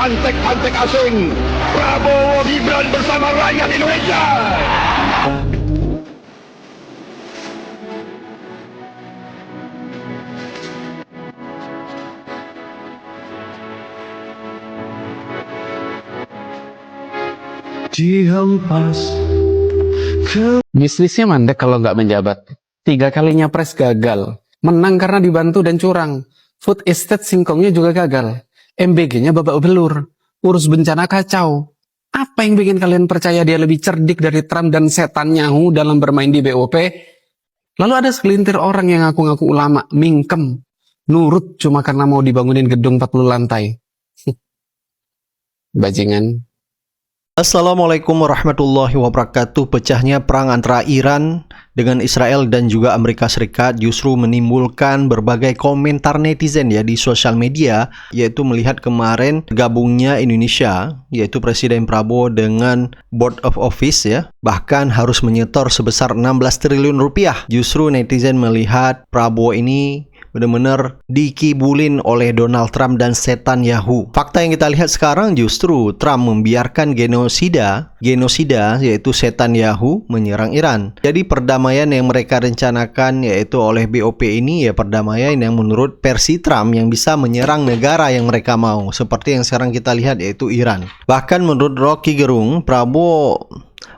antek-antek asing. Prabowo Gibran bersama rakyat Indonesia. Dihempas ke... Bisnisnya mandek kalau nggak menjabat. 3 kali nyapres gagal. Menang karena dibantu dan curang. Food estate singkongnya juga gagal. MBG-nya babak belur. Urus bencana kacau. Apa yang bikin kalian percaya dia lebih cerdik dari Trump dan setan Nyahu dalam bermain di BOP? Lalu ada segelintir orang yang ngaku-ngaku ulama, mingkem. Nurut cuma karena mau dibangunin gedung 40 lantai. Bajingan. Assalamualaikum warahmatullahi wabarakatuh. Pecahnya perang antara Iran dengan Israel dan juga Amerika Serikat justru menimbulkan berbagai komentar netizen ya di sosial media, yaitu melihat kemarin gabungnya Indonesia, yaitu Presiden Prabowo dengan Board of Office ya, bahkan harus menyetor sebesar 16 triliun rupiah. Justru netizen melihat Prabowo ini benar-benar dikibulin oleh Donald Trump dan setan Yahoo. Fakta yang kita lihat sekarang justru Trump membiarkan genosida yaitu setan Yahoo menyerang Iran. Jadi perdamaian yang mereka rencanakan yaitu oleh BOP ini ya perdamaian yang menurut versi Trump yang bisa menyerang negara yang mereka mau. Seperti yang sekarang kita lihat yaitu Iran. Bahkan menurut Rocky Gerung, Prabowo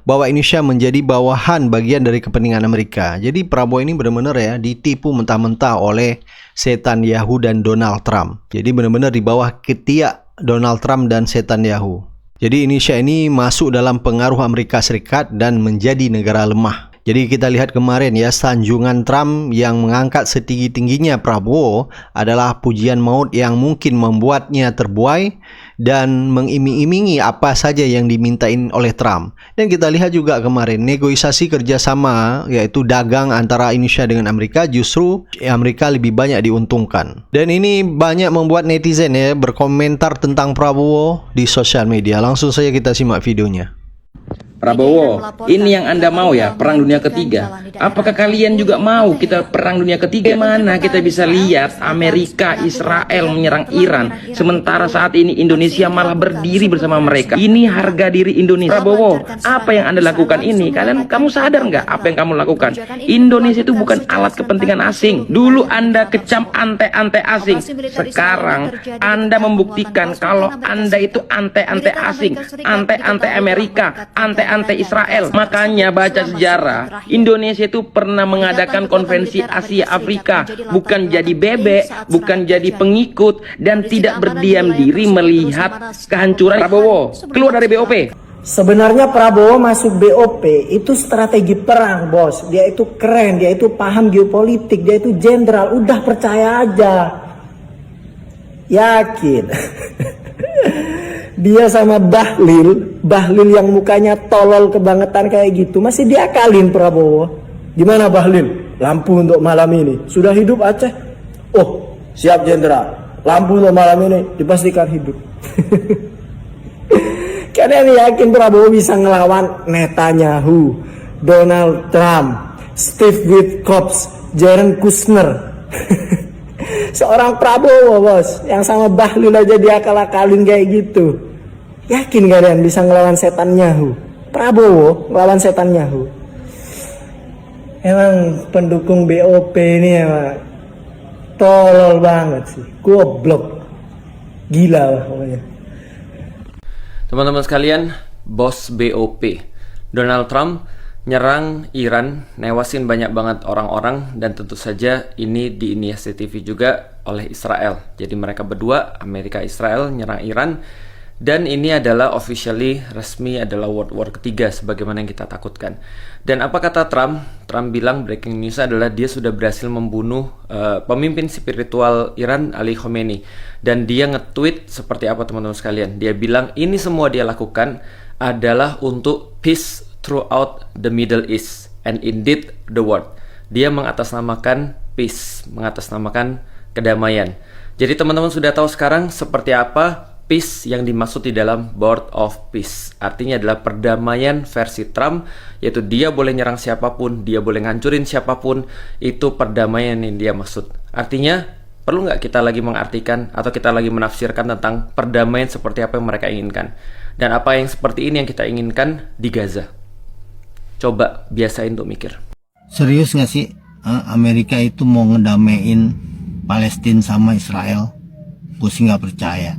bahwa Indonesia menjadi bawahan bagian dari kepentingan Amerika. Jadi Prabowo ini benar-benar ya ditipu mentah-mentah oleh setan Yahoo dan Donald Trump. Jadi benar-benar di bawah ketiak Donald Trump dan setan Yahoo. Jadi Indonesia ini masuk dalam pengaruh Amerika Serikat dan menjadi negara lemah. Jadi kita lihat kemarin ya, sanjungan Trump yang mengangkat setinggi-tingginya Prabowo adalah pujian maut yang mungkin membuatnya terbuai dan mengiming-imingi apa saja yang dimintain oleh Trump. Dan kita lihat juga kemarin negosiasi kerjasama yaitu dagang antara Indonesia dengan Amerika, justru Amerika lebih banyak diuntungkan. Dan ini banyak membuat netizen ya berkomentar tentang Prabowo di sosial media. Langsung saja kita simak videonya. Prabowo, ini yang Anda mau ya, perang dunia ketiga. Apakah kalian juga mau kita perang dunia ketiga? Mana kita bisa lihat Amerika, Israel menyerang Iran, sementara saat ini Indonesia malah berdiri bersama mereka. Ini harga diri Indonesia. Prabowo, apa yang Anda lakukan ini? Kamu sadar nggak apa yang kamu lakukan? Indonesia itu bukan alat kepentingan asing. Dulu Anda kecam ante-ante asing. Sekarang Anda membuktikan kalau Anda itu ante-ante asing, ante-ante Amerika, ante-ante Israel. Makanya baca sejarah, Indonesia itu pernah mengadakan konferensi Asia Afrika, bukan jadi bebek, bukan jadi pengikut, dan tidak berdiam diri melihat kehancuran. Prabowo keluar dari BOP. Sebenarnya Prabowo masuk BOP itu strategi perang, bos. Dia itu keren, dia itu paham geopolitik, dia itu jenderal. Udah percaya aja, yakin. Dia sama Bahlil yang mukanya tolol kebangetan kayak gitu masih diakalin Prabowo. Gimana Bahlil? Lampu untuk malam ini sudah hidup Aceh? Oh siap jenderal, lampu untuk malam ini dipastikan hidup. Karena ini yakin Prabowo bisa ngelawan Netanyahu, Donald Trump, Steve Witkoff, Jared Kushner. Seorang Prabowo bos, yang sama Bahlil aja diakal-akalin kayak gitu. Yakin kalian bisa ngelawan setan Nyahu? Prabowo ngelawan setan Nyahu. Emang pendukung BOP ini emang tolol banget sih, goblok, gila lah pokoknya. Teman-teman sekalian, bos BOP Donald Trump nyerang Iran, newasin banyak banget orang-orang, dan tentu saja ini diinisiatif juga oleh Israel. Jadi mereka berdua, Amerika Israel, nyerang Iran, dan ini adalah officially resmi adalah World War ketiga sebagaimana yang kita takutkan. Dan apa kata Trump? Trump bilang breaking news adalah dia sudah berhasil membunuh pemimpin spiritual Iran Ali Khamenei, dan dia nge-tweet seperti apa teman-teman sekalian. Dia bilang ini semua dia lakukan adalah untuk peace throughout the Middle East and indeed the world. Dia mengatasnamakan peace, mengatasnamakan kedamaian. Jadi teman-teman sudah tahu sekarang seperti apa peace yang dimaksud di dalam Board of Peace. Artinya adalah perdamaian versi Trump, yaitu dia boleh nyerang siapapun, dia boleh ngancurin siapapun, itu perdamaian yang dia maksud. Artinya Perlu nggak kita lagi mengartikan atau kita lagi menafsirkan tentang perdamaian seperti apa yang mereka inginkan? Dan apa yang seperti ini yang kita inginkan di Gaza? Coba biasain untuk mikir. Serius nggak sih Amerika itu mau ngedamein Palestina sama Israel? Gue sih nggak percaya.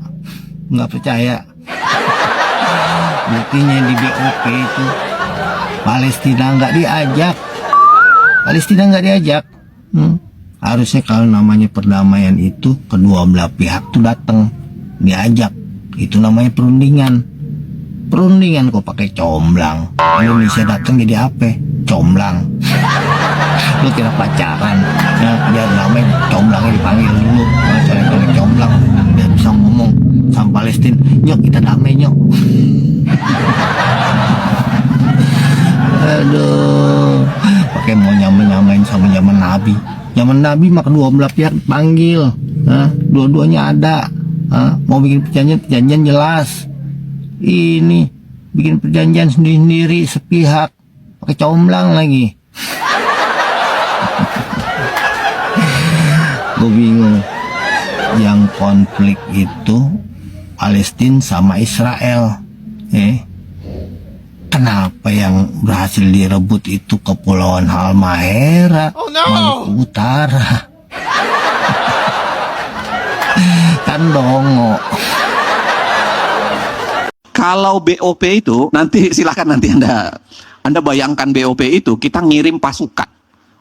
Nggak percaya. Buktinya di BOP itu Palestina nggak diajak. Harusnya kalau namanya perdamaian itu kedua belah pihak tuh datang diajak. Itu namanya perundingan kok pakai comblang. Indonesia datang jadi apa? Comblang. Lu kira pacaran ya, biar namanya comblangnya dipanggil dulu, colek-colek comblang biar bisa ngomong sama Palestina, nyok kita damai nyok. Aduh, pakai mau nyamain sama zaman Nabi mah kedua belah pihak panggil, dua-duanya ada, mau bikin perjanjian jelas. Ini bikin perjanjian sendiri sepihak pakai comblang lagi. Gue bingung, yang konflik itu Palestina sama Israel, kenapa yang berhasil direbut itu Kepulauan Halmahera, Maluku Utara? Kan dongo. Kalau BOP itu nanti silakan nanti Anda bayangkan BOP itu kita ngirim pasukan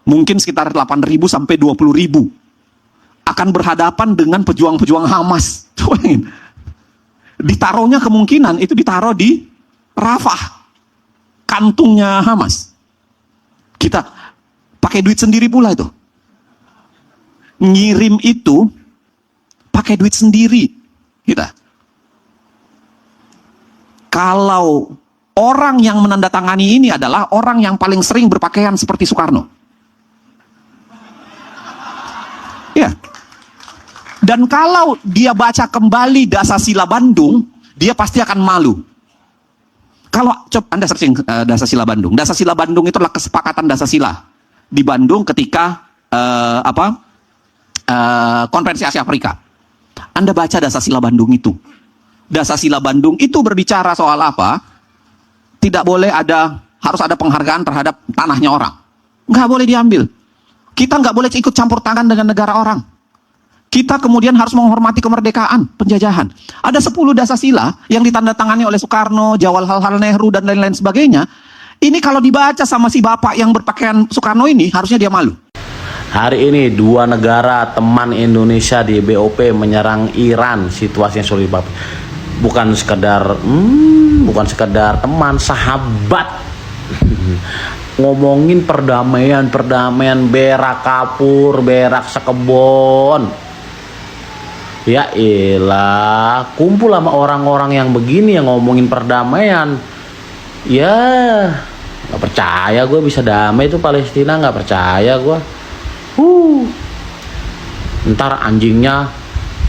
mungkin sekitar 8.000 sampai 20.000 akan berhadapan dengan pejuang-pejuang Hamas. Ditaruhnya kemungkinan itu ditaruh di Rafah, kantungnya Hamas. Kita pakai duit sendiri pula itu. Ngirim itu pakai duit sendiri kita. Kalau orang yang menandatangani ini adalah orang yang paling sering berpakaian seperti Soekarno. Ya. Dan kalau dia baca kembali Dasasila Bandung, dia pasti akan malu. Kalau coba Anda searching Dasasila Bandung. Dasasila Bandung itu adalah kesepakatan Dasasila di Bandung ketika Konferensi Asia Afrika. Anda baca Dasasila Bandung itu. Dasasila Bandung itu berbicara soal apa? Tidak boleh harus ada penghargaan terhadap tanahnya orang. Nggak boleh diambil. Kita nggak boleh ikut campur tangan dengan negara orang. Kita kemudian harus menghormati kemerdekaan, penjajahan. Ada 10 Dasasila yang ditandatangani oleh Soekarno, Jawaharlal Nehru, dan lain-lain sebagainya. Ini kalau dibaca sama si bapak yang berpakaian Soekarno ini, harusnya dia malu. Hari ini dua negara teman Indonesia di BOP menyerang Iran. Situasinya sulit banget. Bukan sekedar teman, sahabat. Ngomongin perdamaian, berak kapur, berak sekebon. Ya elah, kumpul sama orang-orang yang begini yang ngomongin perdamaian. Ya, nggak percaya gue bisa damai itu Palestina, nggak percaya gue. Ntar anjingnya,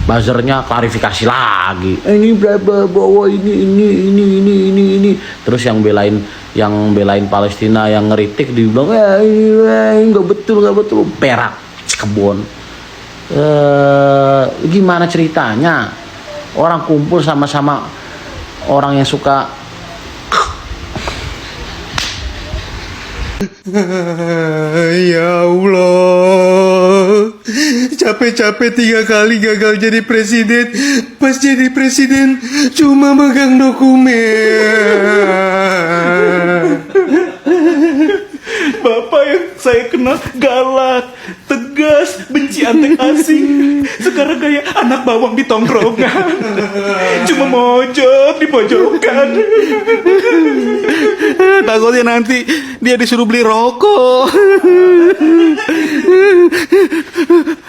buzzernya klarifikasi lagi. Ini bla bla bahwa ini. Terus yang belain Palestina yang ngeritik dibilang ini nggak betul. Perak kebon. Gimana ceritanya? Orang kumpul sama-sama orang yang suka. Ya Allah, capek-capek 3 kali gagal jadi presiden. Pas jadi presiden cuma megang dokumen. Bapak yang saya kenal galak, tegas, benci antek asing. Sekarang kayak anak bawang di tongkrongan. Cuma mojok di pojokan. Takutnya nanti dia disuruh beli rokok.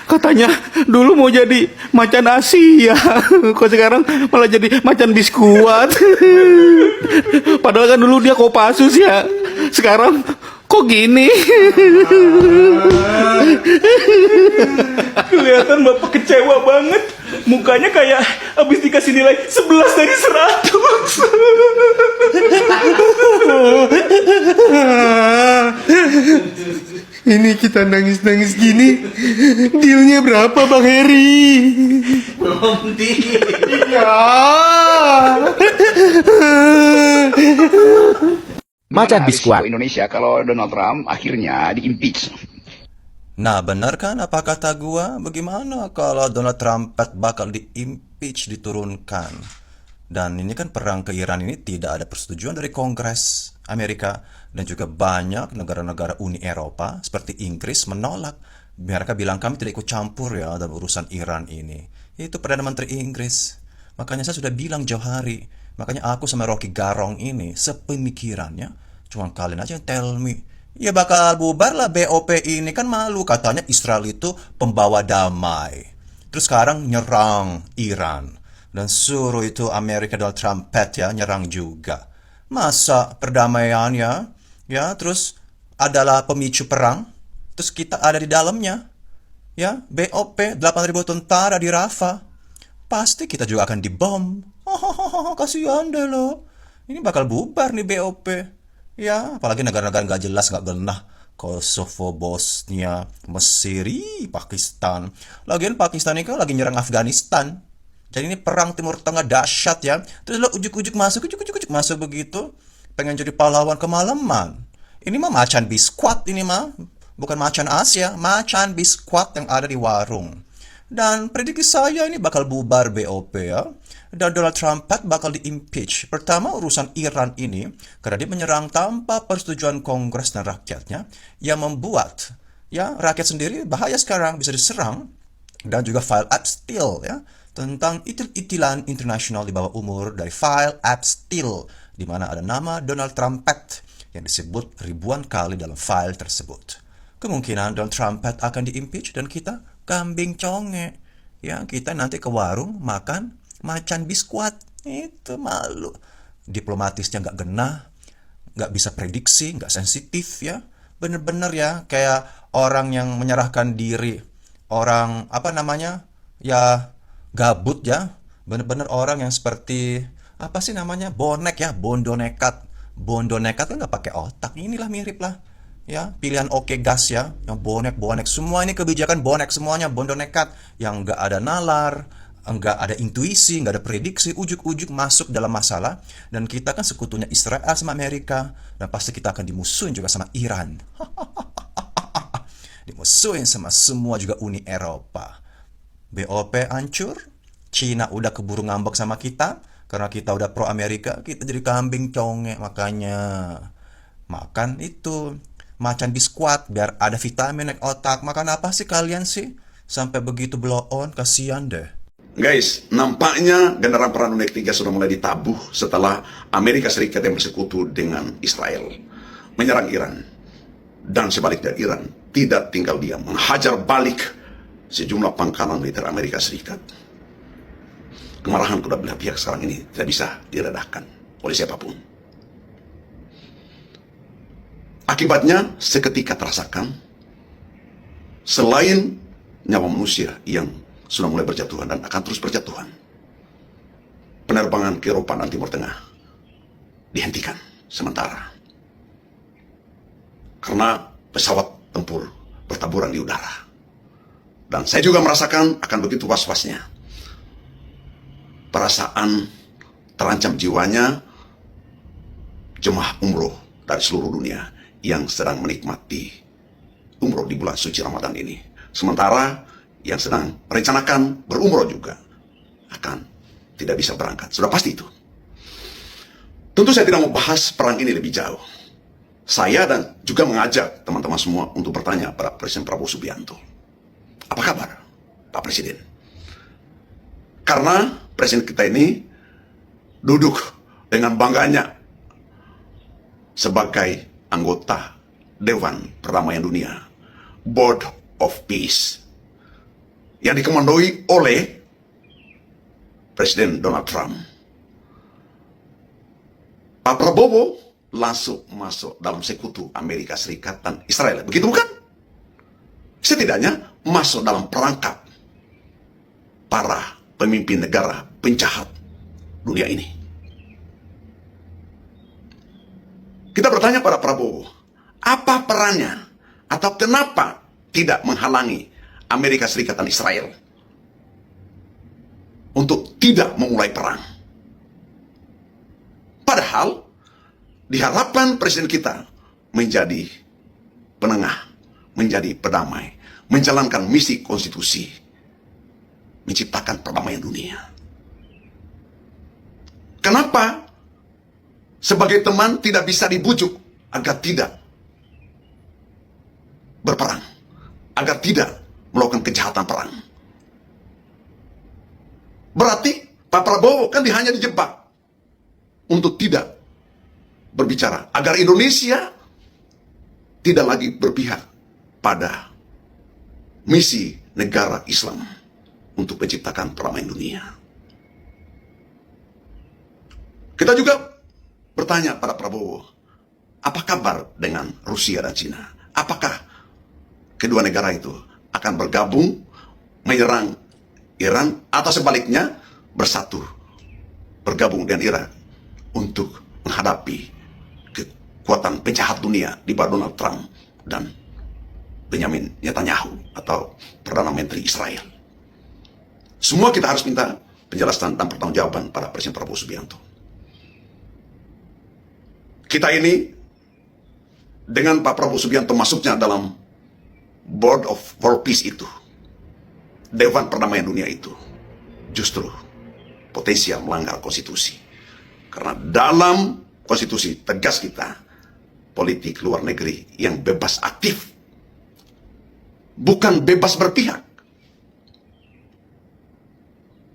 Katanya dulu mau jadi macan Asia, kok sekarang malah jadi macan biskuat. Padahal kan dulu dia Kopassus ya, sekarang kok gini? Kelihatan Bapak kecewa banget. Mukanya kayak habis dikasih nilai 11 dari 100. Ini kita nangis-nangis gini, dealnya berapa Bang Heri? Belum deal. Ya. Macan biskuat Indonesia kalau Donald Trump akhirnya diimpeach. Nah, benar kan apa kata gua? Bagaimana kalau Donald Trump bakal diimpeach, diturunkan? Dan ini kan perang ke Iran ini tidak ada persetujuan dari Kongres Amerika dan juga banyak negara-negara Uni Eropa seperti Inggris menolak. Mereka bilang kami tidak ikut campur ya dalam urusan Iran ini. Itu Perdana Menteri Inggris. Makanya saya sudah bilang jauh hari. Makanya aku sama Rocky Garong ini sepemikirannya. Cuma kalian aja yang tell me. Ya bakal bubar lah BOP ini, kan malu katanya Israel itu pembawa damai. Terus sekarang nyerang Iran. Dan suruh itu Amerika Donald Trump ya nyerang juga. Masa perdamaian ya terus adalah pemicu perang. Terus kita ada di dalamnya. Ya, BOP 8.000 tentara di Rafah. Pasti kita juga akan dibom. Kasihan deh lo. Ini bakal bubar nih BOP. Ya, apalagi negara-negara nggak jelas, nggak genah. Kosovo, Bosnia, Mesir, Pakistan. Lagian Pakistan ini kan lagi nyerang Afghanistan. Jadi ini perang Timur Tengah dahsyat ya. Terus lo ujuk-ujuk masuk begitu. Pengen jadi pahlawan kemalaman. Ini mah macan biskuat ini mah. Bukan macan Asia, macan biskuat yang ada di warung. Dan prediksi saya ini bakal bubar BOP ya. Dan Donald Trump bakal diimpeach. Pertama urusan Iran ini, karena dia menyerang tanpa persetujuan Kongres dan rakyatnya, yang membuat ya rakyat sendiri bahaya sekarang, bisa diserang. Dan juga file Epstein ya, tentang itil-itilan internasional di bawah umur dari file Epstein, di mana ada nama Donald Trump yang disebut ribuan kali dalam file tersebut. Kemungkinan Donald Trump akan diimpeach dan kita kambing conge. Ya, kita nanti ke warung makan macan biskuat. Itu malu. Diplomatisnya nggak genah, nggak bisa prediksi, nggak sensitif ya. Bener-bener ya, kayak orang yang menyerahkan diri. Orang, ya gabut ya. Bener-bener orang yang seperti, apa sih namanya? Bonek ya, bondo nekat. Bondo nekat kan nggak pakai otak. Inilah mirip lah. Ya, pilihan oke gas ya, yang bonek, semua ini kebijakan bonek semuanya, bondo nekat, yang nggak ada nalar, nggak ada intuisi, nggak ada prediksi, ujuk-ujuk masuk dalam masalah. Dan kita kan sekutunya Israel sama Amerika, dan pasti kita akan dimusuhin juga sama Iran. Dimusuhin sama semua juga Uni Eropa. BOP hancur, Cina udah keburu ngambek sama kita, karena kita udah pro Amerika, kita jadi kambing conge, makanya makan itu macan biskuat biar ada vitamin naik otak. Makan apa sih kalian sih? Sampai begitu blow on, kasihan deh. Guys, nampaknya genderang perang dunia ketiga sudah mulai ditabuh setelah Amerika Serikat yang bersekutu dengan Israel menyerang Iran. Dan sebaliknya Iran tidak tinggal diam, menghajar balik sejumlah pangkalan militer Amerika Serikat. Kemarahan kedua belah pihak sekarang ini tidak bisa diredakan oleh siapapun. Akibatnya seketika terasakan, selain nyawa manusia yang sudah mulai berjatuhan dan akan terus berjatuhan, penerbangan ke Eropa dan Timur Tengah dihentikan sementara karena pesawat tempur bertaburan di udara. Dan saya juga merasakan akan begitu was-wasnya, perasaan terancam jiwanya jemaah umroh dari seluruh dunia yang sedang menikmati umroh di bulan suci Ramadan ini. Sementara yang sedang merencanakan berumroh juga akan tidak bisa berangkat. Sudah pasti itu. Tentu saya tidak mau bahas perang ini lebih jauh. Saya dan juga mengajak teman-teman semua untuk bertanya pada Presiden Prabowo Subianto. Apa kabar, Pak Presiden? Karena Presiden kita ini duduk dengan bangganya sebagai anggota Dewan Perdamaian Dunia, Board of Peace, yang dikomandoi oleh Presiden Donald Trump. Pak Prabowo langsung masuk dalam sekutu Amerika Serikat dan Israel. Begitu bukan? Setidaknya masuk dalam perangkap para pemimpin negara penjahat dunia ini. Kita bertanya pada Prabowo, apa perannya Atau kenapa tidak menghalangi Amerika Serikat dan Israel untuk tidak memulai perang? Padahal diharapkan presiden kita menjadi penengah, menjadi pendamai, menjalankan misi konstitusi, menciptakan perdamaian dunia. Kenapa sebagai teman tidak bisa dibujuk agar tidak berperang, agar tidak melakukan kejahatan perang? Berarti Pak Prabowo kan hanya dijebak untuk tidak berbicara, agar Indonesia tidak lagi berpihak pada misi negara Islam untuk menciptakan perdamaian dunia. Kita juga bertanya pada Prabowo, apa kabar dengan Rusia dan Cina? Apakah kedua negara itu akan bergabung menyerang Iran, atau sebaliknya bersatu bergabung dengan Iran untuk menghadapi kekuatan penjahat dunia di bawah Donald Trump dan Benjamin Netanyahu atau Perdana Menteri Israel? Semua kita harus minta penjelasan dan pertanggungjawaban pada Presiden Prabowo Subianto. Kita ini dengan Pak Prabowo Subianto masuknya dalam Board of World Peace itu, Dewan Perdamaian Dunia itu, justru potensial melanggar konstitusi. Karena dalam konstitusi tegas kita, politik luar negeri yang bebas aktif, bukan bebas berpihak.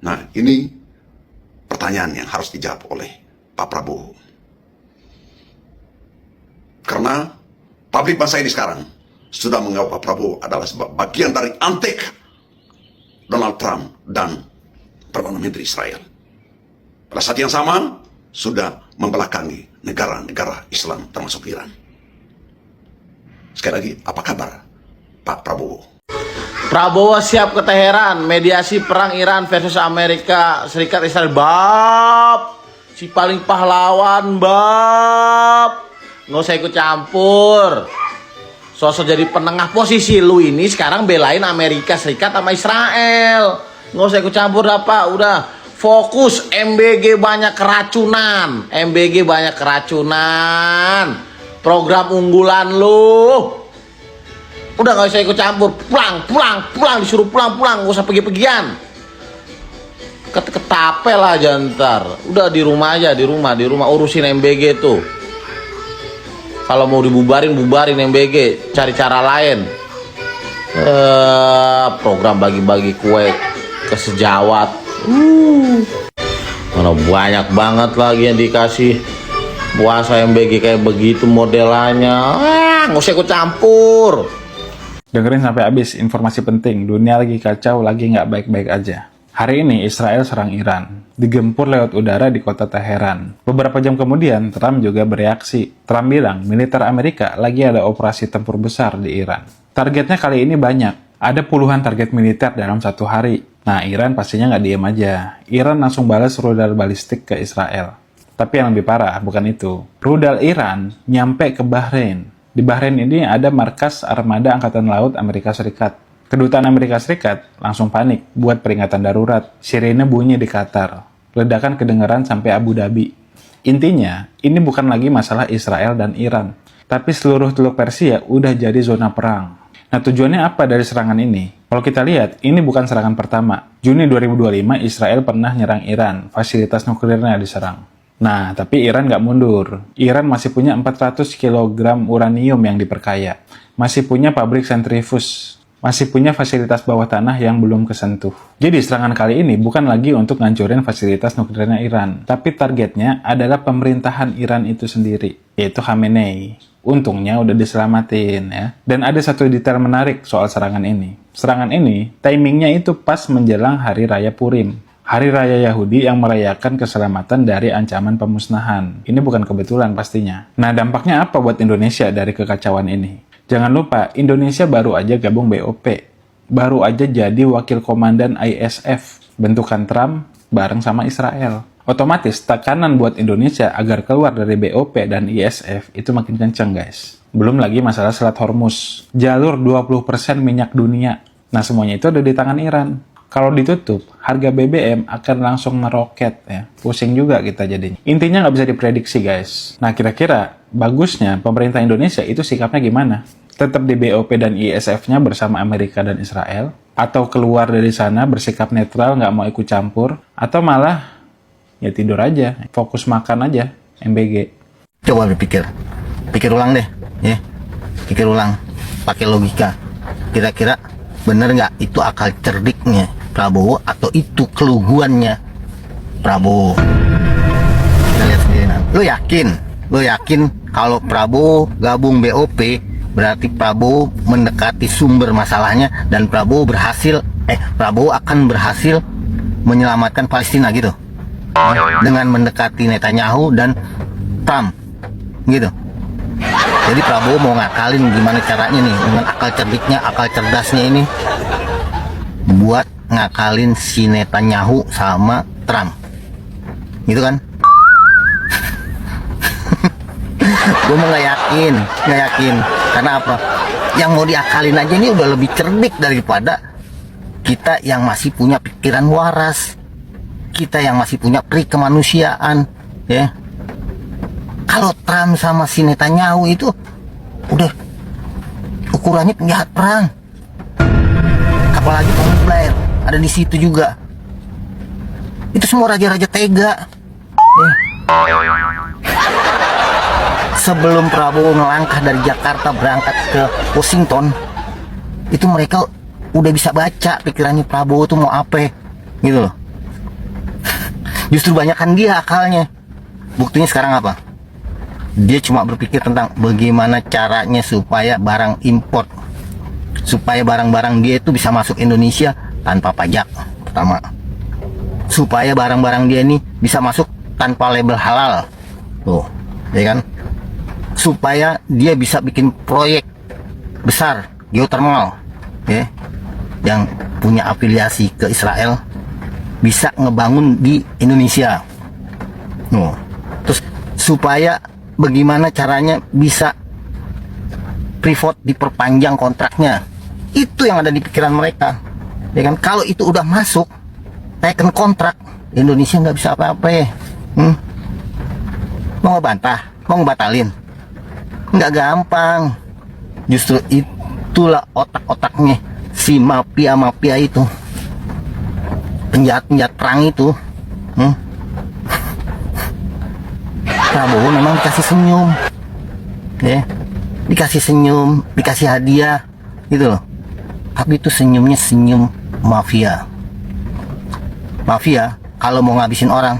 Nah, ini pertanyaan yang harus dijawab oleh Pak Prabowo. Karena publik bangsa ini sekarang sudah menganggap Pak Prabowo adalah bagian dari antek Donald Trump dan Perdana Menteri Israel. Pada saat yang sama, sudah membelakangi negara-negara Islam termasuk Iran. Sekali lagi, apa kabar Pak Prabowo? Prabowo siap ke Teheran, mediasi perang Iran versus Amerika Serikat Israel. Bab, si paling pahlawan, bab. Nggak usah ikut campur. Sosok jadi penengah, posisi lu ini sekarang belain Amerika Serikat sama Israel. Nggak usah ikut campur dah Pak, udah. Fokus, MBG banyak keracunan. MBG banyak keracunan. Program unggulan lu. Udah gak usah ikut campur. Pulang. Disuruh pulang. Gak usah pergi-pergian. Ketapel aja ntar. Udah di rumah aja, di rumah urusin MBG tuh. Kalau mau dibubarin, bubarin MBG. Cari cara lain. Program bagi-bagi kue ke sejawat. Mana banyak banget lagi yang dikasih puasa MBG kayak begitu modelannya. Nggak usah ikut campur. Dengerin sampai habis, informasi penting. Dunia lagi kacau, lagi nggak baik-baik aja. Hari ini Israel serang Iran, digempur lewat udara di kota Teheran. Beberapa jam kemudian, Trump juga bereaksi. Trump bilang militer Amerika lagi ada operasi tempur besar di Iran. Targetnya kali ini banyak. Ada puluhan target militer dalam satu hari. Nah, Iran pastinya nggak diem aja. Iran langsung balas rudal balistik ke Israel. Tapi yang lebih parah bukan itu. Rudal Iran nyampe ke Bahrain. Di Bahrain ini ada markas armada Angkatan Laut Amerika Serikat. Kedutaan Amerika Serikat langsung panik buat peringatan darurat. Sirene bunyi di Qatar. Ledakan kedengaran sampai Abu Dhabi. Intinya, ini bukan lagi masalah Israel dan Iran. Tapi seluruh Teluk Persia udah jadi zona perang. Nah, tujuannya apa dari serangan ini? Kalau kita lihat, ini bukan serangan pertama. Juni 2025, Israel pernah nyerang Iran. Fasilitas nuklirnya diserang. Nah, tapi Iran nggak mundur. Iran masih punya 400 kg uranium yang diperkaya. Masih punya pabrik sentrifuge. Masih punya fasilitas bawah tanah yang belum kesentuh. Jadi serangan kali ini bukan lagi untuk ngancurin fasilitas nuklirnya Iran. Tapi targetnya adalah pemerintahan Iran itu sendiri, yaitu Khamenei. Untungnya udah diselamatin ya. Dan ada satu detail menarik soal serangan ini. Serangan ini, timingnya itu pas menjelang Hari Raya Purim. Hari Raya Yahudi yang merayakan keselamatan dari ancaman pemusnahan. Ini bukan kebetulan pastinya. Nah, dampaknya apa buat Indonesia dari kekacauan ini? Jangan lupa, Indonesia baru aja gabung BOP. Baru aja jadi wakil komandan ISF, bentukan Trump bareng sama Israel. Otomatis tekanan buat Indonesia agar keluar dari BOP dan ISF itu makin kencang, guys. Belum lagi masalah Selat Hormuz, jalur 20% minyak dunia. Nah, semuanya itu ada di tangan Iran. Kalau ditutup, harga BBM akan langsung meroket ya. Pusing juga kita jadinya. Intinya nggak bisa diprediksi guys. Nah kira-kira bagusnya pemerintah Indonesia itu sikapnya gimana? Tetap di BOP dan ISF-nya bersama Amerika dan Israel? Atau keluar dari sana bersikap netral nggak mau ikut campur? Atau malah ya tidur aja, fokus makan aja, MBG. Coba berpikir. Pikir ulang deh. Ya. Pikir ulang. Pakai logika. Kira-kira bener nggak itu akal cerdiknya Prabowo atau itu keluguannya Prabowo? Kita lihat sendiri nanti. Lo yakin kalau Prabowo gabung BOP berarti Prabowo mendekati sumber masalahnya dan Prabowo akan berhasil menyelamatkan Palestina gitu dengan mendekati Netanyahu dan Trump gitu. Jadi Prabowo mau ngakalin gimana caranya nih dengan akal cerdiknya, akal cerdasnya ini buat ngakalin si Netanyahu sama Trump gitu kan. Gue mah nggak yakin karena apa, yang mau diakalin aja ini udah lebih cerdik daripada kita yang masih punya pikiran waras, kita yang masih punya peri kemanusiaan ya. Kalau Trump sama si Netanyahu itu udah ukurannya penjahat perang, apalagi Tony Blair ada di situ juga. Itu semua raja-raja tega. Sebelum Prabowo melangkah dari Jakarta berangkat ke Washington, itu mereka udah bisa baca pikirannya Prabowo tuh mau apa, gitu loh. Justru banyakan dia akalnya. Buktinya sekarang apa? Dia cuma berpikir tentang bagaimana caranya supaya barang import, supaya barang-barang dia itu bisa masuk Indonesia tanpa pajak, pertama. Supaya barang-barang dia ini bisa masuk tanpa label halal, tuh, ya kan? Supaya dia bisa bikin proyek besar geothermal, ya, yang punya afiliasi ke Israel, bisa ngebangun di Indonesia. Terus supaya bagaimana caranya bisa Freeport diperpanjang kontraknya. Itu yang ada di pikiran mereka, ya kan? Kalau itu udah masuk teken kontrak, Indonesia nggak bisa apa-apa ya. Mau ngebantah, mau ngebatalin, nggak gampang. Justru itulah otak-otaknya si mafia-mafia itu, penjahat-penjahat perang itu. Prabowo memang dikasih senyum, ya, dikasih senyum, dikasih hadiah, gitu loh. Tapi itu senyumnya senyum mafia. Mafia kalau mau ngabisin orang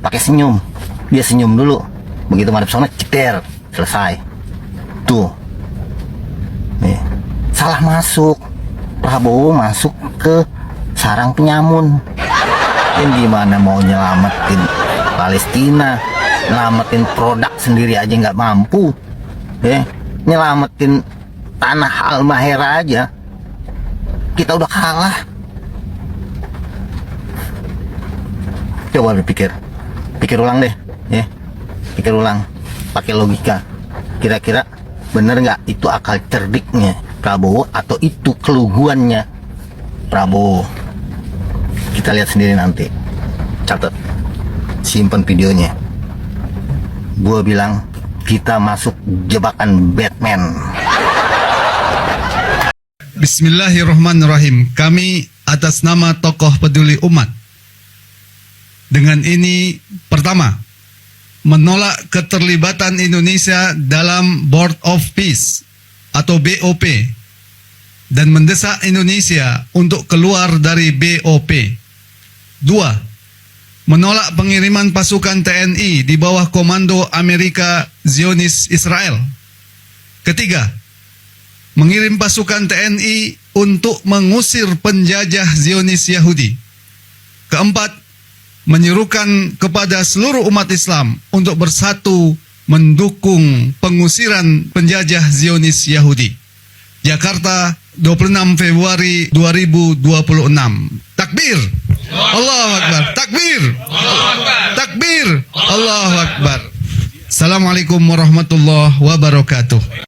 pakai senyum, dia senyum dulu, begitu madep sana ceter, selesai. Tuh, nih, salah masuk. Prabowo masuk ke sarang penyamun. Dan gimana mau nyelamatin Palestina? Nyelamatin produk sendiri aja nggak mampu, ya. Nyelamatin tanah Halmahera aja kita udah kalah. Coba berpikir, pikir ulang deh, ya. Pikir ulang, pakai logika. Kira-kira bener nggak itu akal cerdiknya Prabowo atau itu keluguannya Prabowo? Kita lihat sendiri nanti. Catat, simpen videonya. Gue bilang kita masuk jebakan Batman. Bismillahirrahmanirrahim. Kami atas nama tokoh peduli umat dengan ini, pertama, menolak keterlibatan Indonesia dalam Board of Peace atau BOP dan mendesak Indonesia untuk keluar dari BOP. Dua, menolak pengiriman pasukan TNI di bawah komando Amerika Zionis Israel. Ketiga, mengirim pasukan TNI untuk mengusir penjajah Zionis Yahudi. Keempat, menyerukan kepada seluruh umat Islam untuk bersatu mendukung pengusiran penjajah Zionis Yahudi. Jakarta, 26 Februari 2026. Takbir! Allahu Akbar! Takbir! Takbir! Allahu Akbar! Assalamualaikum warahmatullahi wabarakatuh.